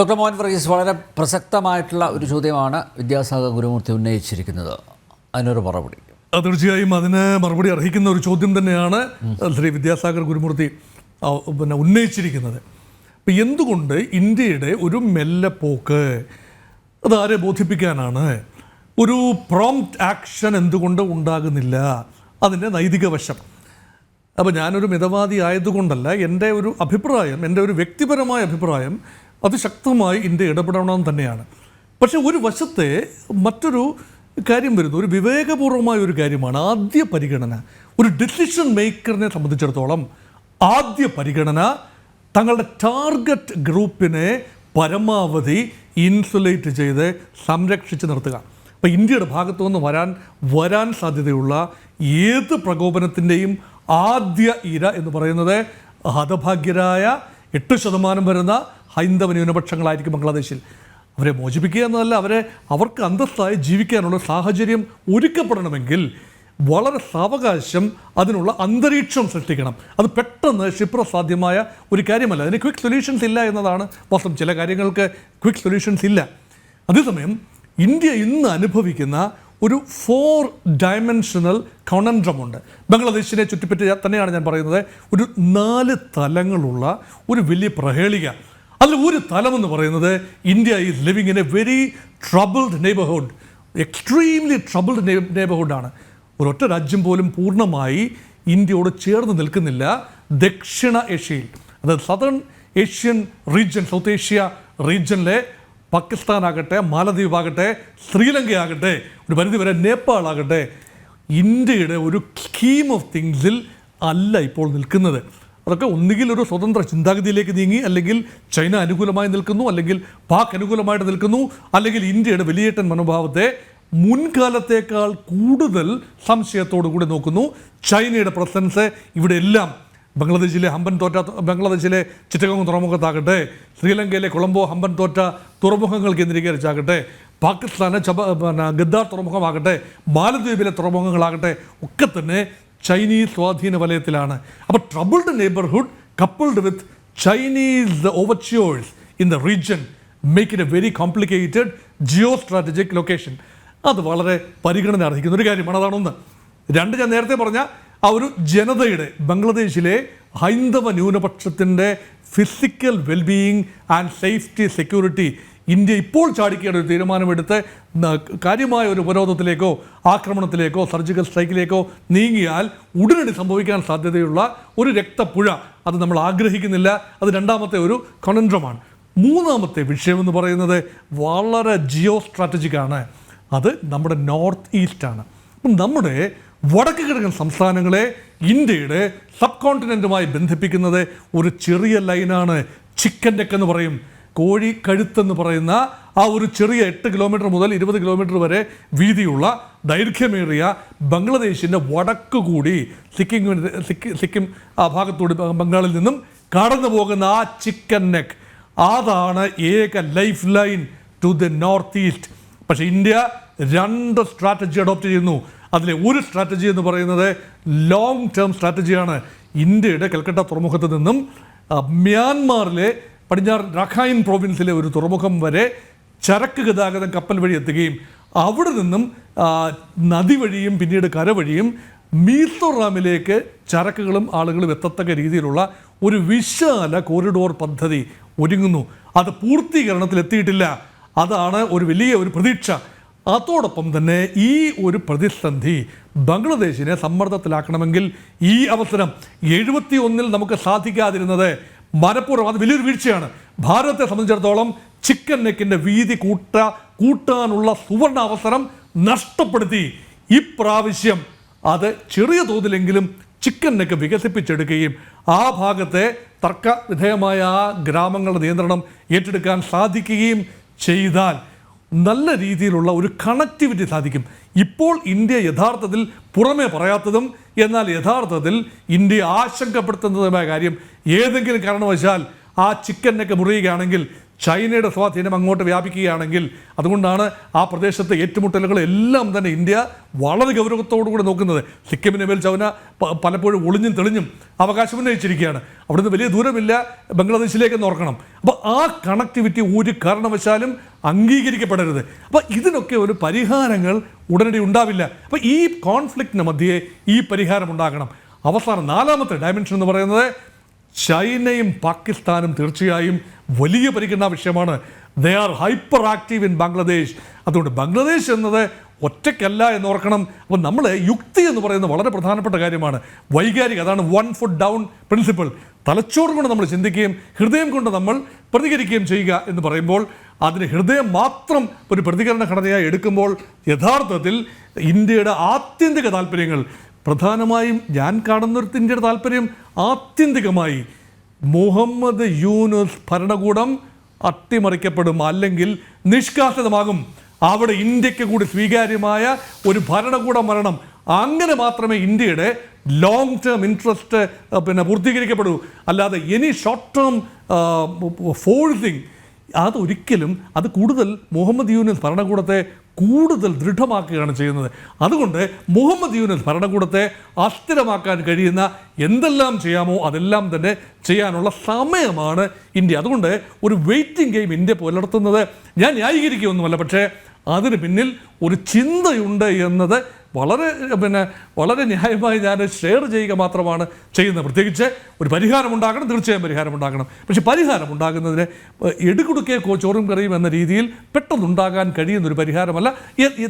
Doctor Mohan Varghese, വളരെ പ്രസക്തമായിട്ടുള്ള ഒരു ചോദ്യമാണ് വിദ്യാസാഗർ ഗുരുമൂർത്തി ഉന്നയിച്ചിരിക്കുന്നത്. അതിനൊരു മറുപടി. തീർച്ചയായും അതിന് മറുപടി അർഹിക്കുന്ന ഒരു ചോദ്യം തന്നെയാണ് ശ്രീ വിദ്യാസാഗർ ഗുരുമൂർത്തി ഉന്നയിച്ചിരിക്കുന്നത്. അപ്പം എന്തുകൊണ്ട് ഇന്ത്യയുടെ ഒരു മെല്ലെപ്പോക്ക് അതാരെ ബോധിപ്പിക്കാനാണ്? ഒരു പ്രോംപ്റ്റ് ആക്ഷൻ എന്തുകൊണ്ട് ഉണ്ടാകുന്നില്ല? അതിൻ്റെ നൈതിക വശം. അപ്പോൾ ഞാനൊരു മിതവാദി ആയതുകൊണ്ടല്ല, എൻ്റെ ഒരു അഭിപ്രായം, എൻ്റെ ഒരു വ്യക്തിപരമായ അഭിപ്രായം അതിശക്തമായി ഇന്ത്യ ഇടപെടണമെന്ന് തന്നെയാണ്. പക്ഷേ ഒരു വശത്തെ മറ്റൊരു കാര്യം വരുന്നു, ഒരു വിവേകപൂർവമായ ഒരു കാര്യമാണ് ആദ്യ പരിഗണന. ഒരു ഡിസിഷൻ മേക്കറിനെ സംബന്ധിച്ചിടത്തോളം ആദ്യ പരിഗണന തങ്ങളുടെ ടാർഗറ്റ് ഗ്രൂപ്പിനെ പരമാവധി ഇൻസുലേറ്റ് ചെയ്ത് സംരക്ഷിച്ച് നിർത്തുക. അപ്പോൾ ഇന്ത്യയുടെ ഭാഗത്തു നിന്ന് വരാൻ സാധ്യതയുള്ള ഏത് പ്രകോപനത്തിൻ്റെയും ആദ്യ ഇര എന്ന് പറയുന്നത് ഹതഭാഗ്യരായ 8% വരുന്ന ഹൈന്ദവ ന്യൂനപക്ഷങ്ങളായിരിക്കും ബംഗ്ലാദേശിൽ. അവരെ മോചിപ്പിക്കുക എന്നതല്ല, അവർക്ക് അന്തസ്സായി ജീവിക്കാനുള്ള സാഹചര്യം ഒരുക്കപ്പെടണമെങ്കിൽ വളരെ സാവകാശം അതിനുള്ള അന്തരീക്ഷം സൃഷ്ടിക്കണം. അത് പെട്ടെന്ന് ക്ഷിപ്രസാധ്യമായ ഒരു കാര്യമല്ല. അതിന് ക്വിക്ക് സൊല്യൂഷൻസ് ഇല്ല എന്നതാണ് വാസ്തവം. ചില കാര്യങ്ങൾക്ക് ക്വിക്ക് സൊല്യൂഷൻസ് ഇല്ല. അതേസമയം ഇന്ത്യ ഇന്ന് അനുഭവിക്കുന്ന ഒരു 4 ഡയമെൻഷണൽ കണൻഡ്രമുണ്ട്. ബംഗ്ലാദേശിനെ ചുറ്റിപ്പറ്റി തന്നെയാണ് ഞാൻ പറയുന്നത്. ഒരു 4 തലങ്ങളുള്ള ഒരു വലിയ പ്രഹേളിക. അതിൽ ഒരു തലമെന്ന് പറയുന്നത് India is living in a very troubled neighbourhood, extremely troubled നെയ്ബർഹുഡാണ്. ഒരൊറ്റ രാജ്യം പോലും പൂർണ്ണമായി ഇന്ത്യയോട് ചേർന്ന് നിൽക്കുന്നില്ല ദക്ഷിണ ഏഷ്യയിൽ. അതായത് southern Asian region, south Asia റീജ്യനിലെ പാകിസ്ഥാൻ ആകട്ടെ, മാലദ്വീപ് ആകട്ടെ, ശ്രീലങ്ക ആകട്ടെ, ഒരു പരിധിവരെ നേപ്പാൾ ആകട്ടെ, ഇന്ത്യയുടെ ഒരു സ്കീം ഓഫ് തിങ്സിൽ അല്ല ഇപ്പോൾ നിൽക്കുന്നത്. അതൊക്കെ ഒന്നുകിൽ ഒരു സ്വതന്ത്ര ചിന്താഗതിയിലേക്ക് നീങ്ങി, അല്ലെങ്കിൽ ചൈന അനുകൂലമായി നിൽക്കുന്നു, അല്ലെങ്കിൽ പാക് അനുകൂലമായിട്ട് നിൽക്കുന്നു, അല്ലെങ്കിൽ ഇന്ത്യയുടെ വലിയേറ്റൻ മനോഭാവത്തെ മുൻകാലത്തേക്കാൾ കൂടുതൽ സംശയത്തോടു കൂടി നോക്കുന്നു. ചൈനയുടെ പ്രസൻസ് ഇവിടെ എല്ലാം, ബംഗ്ലാദേശിലെ ചിറ്റഗോങ് തുറമുഖത്താകട്ടെ, ശ്രീലങ്കയിലെ കൊളംബോ ഹമ്പൻതോറ്റ തുറമുഖങ്ങൾ കേന്ദ്രീകരിച്ചാകട്ടെ, പാകിസ്ഥാന് ഗദ്ദാർ തുറമുഖമാകട്ടെ, മാലദ്വീപിലെ തുറമുഖങ്ങളാകട്ടെ, ഒക്കെ തന്നെ ചൈനീസ് സ്വാധീന വലയത്തിലാണ്. അപ്പോൾ troubled neighbourhood coupled with Chinese overtures in the region make it a very complicated geostrategic location. അത് വളരെ പരിഗണന അർഹിക്കുന്ന ഒരു കാര്യമാണ്. അതാണൊന്ന്. 2, ഞാൻ നേരത്തെ പറഞ്ഞ ആ ഒരു ജനതയുടെ, ബംഗ്ലാദേശിലെ ഹൈന്ദവ ന്യൂനപക്ഷത്തിൻ്റെ physical wellbeing and safety security India ഇപ്പോൾ ചാടിക്കേണ്ട ഒരു തീരുമാനമെടുത്ത് കാര്യമായ ഒരു ഉപരോധത്തിലേക്കോ ആക്രമണത്തിലേക്കോ സർജിക്കൽ സ്ട്രൈക്കിലേക്കോ നീങ്ങിയാൽ ഉടനടി സംഭവിക്കാൻ സാധ്യതയുള്ള ഒരു രക്തപ്പുഴ അത് നമ്മൾ ആഗ്രഹിക്കുന്നില്ല. അത് രണ്ടാമത്തെ ഒരു കണൻഡ്രമാണ്. മൂന്നാമത്തെ വിഷയമെന്ന് പറയുന്നത് വളരെ ജിയോ സ്ട്രാറ്റജിക്കാണ്. അത് നമ്മുടെ നോർത്ത് ഈസ്റ്റാണ്. അപ്പം നമ്മുടെ വടക്ക് കിഴക്കൻ സംസ്ഥാനങ്ങളെ ഇന്ത്യയുടെ സബ് കോണ്ടിനെൻറ്റുമായി ബന്ധിപ്പിക്കുന്നത് ഒരു ചെറിയ ലൈനാണ്. ചിക്കൻ നെക്ക് എന്ന് പറയും, കോഴി കഴുത്തെന്ന് പറയുന്ന ആ ഒരു ചെറിയ 8 കിലോമീറ്റർ മുതൽ 20 കിലോമീറ്റർ വരെ വീതിയുള്ള ദൈർഘ്യമേറിയ ബംഗ്ലാദേശിൻ്റെ വടക്ക് കൂടി സിക്കിം ആ ഭാഗത്തൂടി ബംഗാളിൽ നിന്നും കടന്നു പോകുന്ന ആ ചിക്കൻ നെക്ക്, അതാണ് ഏക lifeline to the North East. പക്ഷേ ഇന്ത്യ 2 സ്ട്രാറ്റജി അഡോപ്റ്റ് ചെയ്യുന്നു. അതിലെ ഒരു സ്ട്രാറ്റജി എന്ന് പറയുന്നത് ലോങ് ടേം സ്ട്രാറ്റജിയാണ്. ഇന്ത്യയുടെ കൽക്കട്ട തുറമുഖത്ത് നിന്നും മ്യാൻമാറിലെ പടിഞ്ഞാറ് രാഖൈൻ പ്രോവിൻസിലെ ഒരു തുറമുഖം വരെ ചരക്ക് ഗതാഗതം കപ്പൽ വഴി എത്തുകയും അവിടെ നിന്നും നദി വഴിയും പിന്നീട് കര വഴിയും മിസോറാമിലേക്ക് ചരക്കുകളും ആളുകളും എത്തത്തക്ക രീതിയിലുള്ള ഒരു വിശാല കോറിഡോർ പദ്ധതി ഒരുങ്ങുന്നു. അത് പൂർത്തീകരണത്തിലെത്തിയിട്ടില്ല. അതാണ് ഒരു വലിയ ഒരു പ്രതീക്ഷ. അതോടൊപ്പം തന്നെ ഈ ഒരു പ്രതിസന്ധി ബംഗ്ലാദേശിനെ സമ്മർദ്ദത്തിലാക്കണമെങ്കിൽ ഈ അവസരം 71 നമുക്ക് സാധിക്കാതിരുന്നത് മനഃപൂർവ്വം, അത് വലിയൊരു വീഴ്ചയാണ്. ഭാരതത്തെ സംബന്ധിച്ചിടത്തോളം ചിക്കൻ നെക്കിൻ്റെ വീതി കൂട്ടാനുള്ള സുവർണ അവസരം നഷ്ടപ്പെടുത്തി. ഇപ്രാവശ്യം അത് ചെറിയ തോതിലെങ്കിലും ചിക്കൻ നെക്ക് വികസിപ്പിച്ചെടുക്കുകയും ആ ഭാഗത്തെ തർക്ക വിധേയമായ ആ ഗ്രാമങ്ങളുടെ നിയന്ത്രണം ഏറ്റെടുക്കാൻ സാധിക്കുകയും ചെയ്താൽ നല്ല രീതിയിലുള്ള ഒരു കണക്ടിവിറ്റി സാധിക്കും. ഇപ്പോൾ ഇന്ത്യ യഥാർത്ഥത്തിൽ പുറമേ പറയാത്തതും എന്നാൽ യഥാർത്ഥത്തിൽ ഇന്ത്യ ആശങ്കപ്പെടുത്തുന്നതുമായ കാര്യം, ഏതെങ്കിലും കാരണവശാൽ ആ ചിക്കൻ നെക്ക് മുറിയുകയാണെങ്കിൽ ചൈനയുടെ സ്വാധീനം അങ്ങോട്ട് വ്യാപിക്കുകയാണെങ്കിൽ അതുകൊണ്ടാണ് ആ പ്രദേശത്തെ ഏറ്റുമുട്ടലുകൾ എല്ലാം തന്നെ ഇന്ത്യ വളരെ ഗൗരവത്തോടുകൂടി നോക്കുന്നത്. സിക്കിമിന് മേൽ ചൈന പലപ്പോഴും ഒളിഞ്ഞും തെളിഞ്ഞും അവകാശം ഉന്നയിച്ചിരിക്കുകയാണ്. അവിടുന്ന് വലിയ ദൂരമില്ല ബംഗ്ലാദേശിലേക്കെന്ന് ഓർക്കണം. അപ്പോൾ ആ കണക്ടിവിറ്റി ഒരു കാരണവശാലും അംഗീകരിക്കപ്പെടരുത്. അപ്പോൾ ഇതിനൊക്കെ ഒരു പരിഹാരങ്ങൾ ഉടനടി ഉണ്ടാവില്ല. അപ്പോൾ ഈ കോൺഫ്ലിക്റ്റിന് മധ്യേ ഈ പരിഹാരം ഉണ്ടാകണം. അവസാനം 4ാമത്തെ ഡയമെൻഷൻ എന്ന് പറയുന്നത് ചൈനയും പാകിസ്ഥാനും തീർച്ചയായും വലിയ പരിഗണനാ വിഷയമാണ്. They are hyper active in Bangladesh. അതുകൊണ്ട് ബംഗ്ലാദേശ് എന്നത് ഒറ്റയ്ക്കല്ല എന്നോർക്കണം. അപ്പോൾ നമ്മൾ യുക്തി എന്ന് പറയുന്നത് വളരെ പ്രധാനപ്പെട്ട കാര്യമാണ്. വൈകാരിക, അതാണ് 1 foot down പ്രിൻസിപ്പിൾ. തലച്ചോറ് കൊണ്ട് നമ്മൾ ചിന്തിക്കുകയും ഹൃദയം കൊണ്ട് നമ്മൾ പ്രതികരിക്കുകയും ചെയ്യുക എന്ന് പറയുമ്പോൾ അതിന് ഹൃദയം മാത്രം ഒരു പ്രതികരണ ഘടനയായി എടുക്കുമ്പോൾ യഥാർത്ഥത്തിൽ ഇന്ത്യയുടെ ആത്യന്തിക താല്പര്യങ്ങൾ, പ്രധാനമായും ഞാൻ കാണുന്നൊരു ഇന്ത്യയുടെ താല്പര്യം ആത്യന്തികമായി മുഹമ്മദ് യൂനുസ് ഭരണകൂടം അട്ടിമറിക്കപ്പെടും, അല്ലെങ്കിൽ നിഷ്കാസിതമാകും. അവിടെ ഇന്ത്യക്ക് കൂടി സ്വീകാര്യമായ ഒരു ഭരണകൂടം വരണം. അങ്ങനെ മാത്രമേ ഇന്ത്യയുടെ ലോങ് ടേം ഇൻട്രസ്റ്റ് പൂർത്തീകരിക്കപ്പെടൂ. അല്ലാതെ എനി ഷോർട്ട് ടേം ഫോഴ്സിങ് അതൊരിക്കലും, അത് കൂടുതൽ മുഹമ്മദ് യൂനുസ് ഭരണകൂടത്തെ കൂടുതൽ ദൃഢമാക്കുകയാണ് ചെയ്യുന്നത്. അതുകൊണ്ട് മുഹമ്മദ് യൂനുസ് ഭരണകൂടത്തെ അസ്ഥിരമാക്കാൻ കഴിയുന്ന എന്തെല്ലാം ചെയ്യാമോ അതെല്ലാം തന്നെ ചെയ്യാനുള്ള സമയമാണ് ഇന്ത്യ. അതുകൊണ്ട് ഒരു വെയിറ്റിംഗ് ഗെയിം ഇന്ത്യ പുലർത്തുന്നത് ഞാൻ ന്യായീകരിക്കുകയൊന്നുമല്ല, പക്ഷേ അതിന് പിന്നിൽ ഒരു ചിന്തയുണ്ട് എന്നത് വളരെ ന്യായമായി ഞാൻ ഷെയർ ചെയ്യുക മാത്രമാണ് ചെയ്യുന്നത്. പ്രത്യേകിച്ച് ഒരു പരിഹാരമുണ്ടാകണം, തീർച്ചയായും പരിഹാരമുണ്ടാകണം. പക്ഷേ പരിഹാരമുണ്ടാകുന്നതിന് എടുകുടുക്കെ ചോറും കറിയും എന്ന രീതിയിൽ പെട്ടെന്നുണ്ടാകാൻ കഴിയുന്നൊരു പരിഹാരമല്ല.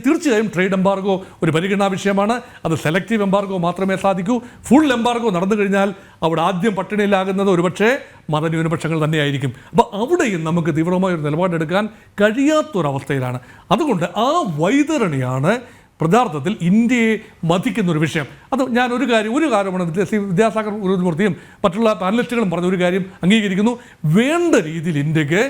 തീർച്ചയായും ട്രേഡ് എംബാർഗോ ഒരു പരിഗണനാ വിഷയമാണ്. അത് സെലക്റ്റീവ് എംബാർഗോ മാത്രമേ സാധിക്കൂ. ഫുൾ എംബാർഗോ നടന്നു കഴിഞ്ഞാൽ അവിടെ ആദ്യം പട്ടിണിയിലാകുന്നത് ഒരുപക്ഷേ മതന്യൂനപക്ഷങ്ങൾ തന്നെയായിരിക്കും. അപ്പോൾ അവിടെയും നമുക്ക് തീവ്രമായ ഒരു നിലപാടെടുക്കാൻ കഴിയാത്തൊരവസ്ഥയിലാണ്. അതുകൊണ്ട് ആ വൈതരണിയാണ് യഥാർത്ഥത്തിൽ ഇന്ത്യയെ മതിക്കുന്നൊരു വിഷയം. അത് ഞാൻ ഒരു കാര്യമാണ് വിദ്യാസാഗർ ഗുരുമൂർത്തിയും മറ്റുള്ള പാനലിസ്റ്റുകളും പറഞ്ഞ ഒരു കാര്യം അംഗീകരിക്കുന്നു. വേണ്ട രീതിയിൽ ഇന്ത്യക്ക്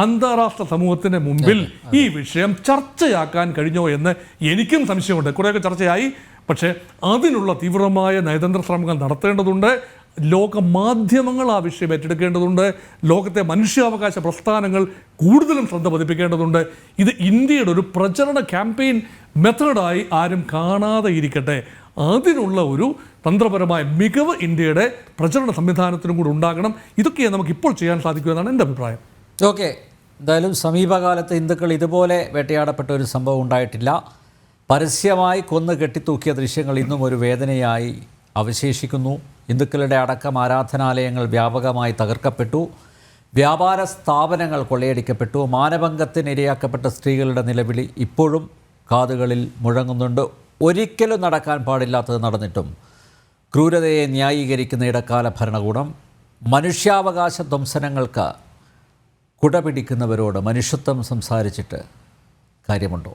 അന്താരാഷ്ട്ര സമൂഹത്തിന് മുമ്പിൽ ഈ വിഷയം ചർച്ചയാക്കാൻ കഴിഞ്ഞോ എന്ന് എനിക്കും സംശയമുണ്ട്. കുറേയൊക്കെ ചർച്ചയായി, പക്ഷേ അതിനുള്ള തീവ്രമായ നയതന്ത്ര ശ്രമങ്ങൾ നടത്തേണ്ടതുണ്ട്. ലോക മാധ്യമങ്ങൾ ആ വിഷയം ഏറ്റെടുക്കേണ്ടതുണ്ട്. ലോകത്തെ മനുഷ്യാവകാശ പ്രസ്ഥാനങ്ങൾ കൂടുതലും ശ്രദ്ധ പതിപ്പിക്കേണ്ടതുണ്ട്. ഇത് ഇന്ത്യയുടെ ഒരു പ്രചരണ ക്യാമ്പയിൻ മെത്തേഡായി ആരും കാണാതെ ഇരിക്കട്ടെ. അതിനുള്ള ഒരു തന്ത്രപരമായ മികവ് ഇന്ത്യയുടെ പ്രചരണ സംവിധാനത്തിനും കൂടി ഉണ്ടാകണം. ഇതൊക്കെ നമുക്കിപ്പോൾ ചെയ്യാൻ സാധിക്കുമെന്നാണ് എൻ്റെ അഭിപ്രായം. ഓക്കെ, എന്തായാലും സമീപകാലത്ത് ഹിന്ദുക്കൾ ഇതുപോലെ വേട്ടയാടപ്പെട്ട ഒരു സംഭവം ഉണ്ടായിട്ടില്ല. പരസ്യമായി കൊന്നു കെട്ടിത്തൂക്കിയ ദൃശ്യങ്ങൾ ഇന്നും ഒരു വേദനയായി അവശേഷിക്കുന്നു. ഹിന്ദുക്കളുടെ അടക്കം ആരാധനാലയങ്ങൾ വ്യാപകമായി തകർക്കപ്പെട്ടു. വ്യാപാര സ്ഥാപനങ്ങൾ കൊള്ളയടിക്കപ്പെട്ടു. മാനഭംഗത്തിനിരയാക്കപ്പെട്ട സ്ത്രീകളുടെ നിലവിളി ഇപ്പോഴും കാതുകളിൽ മുഴങ്ങുന്നുണ്ട്. ഒരിക്കലും നടക്കാൻ പാടില്ലാത്തത് നടന്നിട്ടും ക്രൂരതയെ ന്യായീകരിക്കുന്ന ഇടക്കാല ഭരണകൂടം മനുഷ്യാവകാശ ധ്വംസനങ്ങൾക്ക് കുടപിടിക്കുന്നവരോട് മനുഷ്യത്വം സംസാരിച്ചിട്ട് കാര്യമുണ്ടോ?